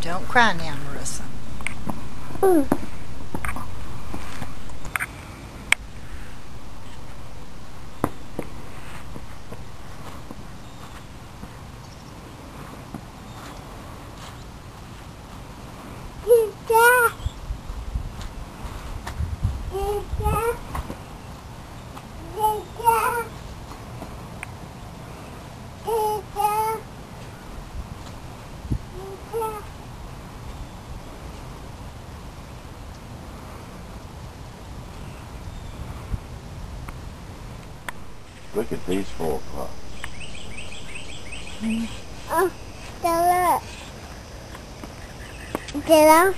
Don't cry now, Marissa. Look at these 4 o'clocks. Oh, Della. Della.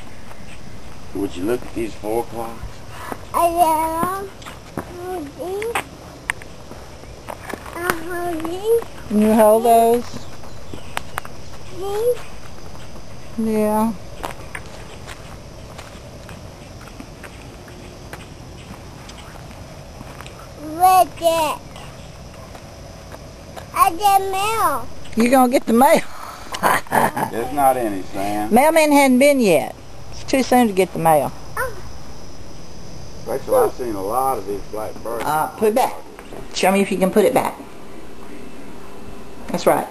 Would you look at these 4 o'clocks? Della. Can you hold those? Yeah. Look it. I get mail. You gonna get the mail? There's not any, Sam. Mailman hadn't been yet. It's too soon to get the mail. Rachel, I've seen a lot of these black birds. Put it back. Show me if you can put it back. That's right.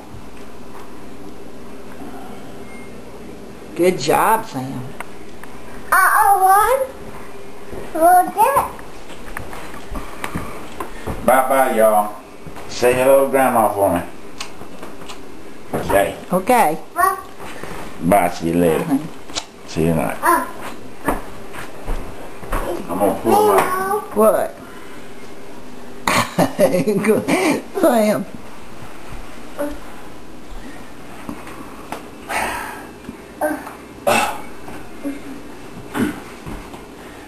Good job, Sam. One. Look it. Bye-bye, y'all. Say hello to Grandma for me. Okay. Okay. Bye. See you later. See you tonight. I'm going to pull them out. What? Good. Sam.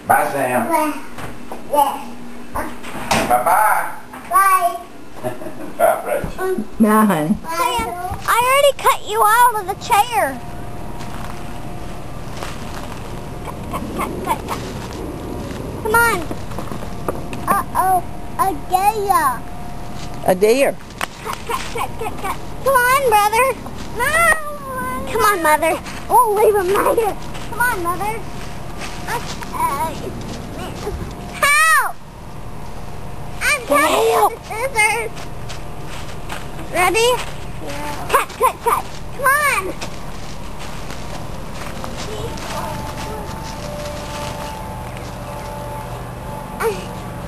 Bye, Sam. Bye-bye. Bye. Bye, Rachel. Bye, honey. Sam, I already cut you out of the chair. Cut. Come on. Uh-oh. A deer. A deer. Cut. Come on, brother. No. Come on, mother. Oh, leave him later. Come on, mother. Help! I'm cutting with the scissors. Ready? Yeah. Cut. Come on.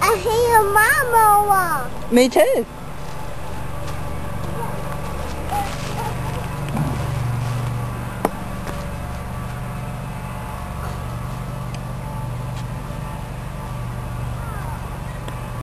I hear Mama. Me too.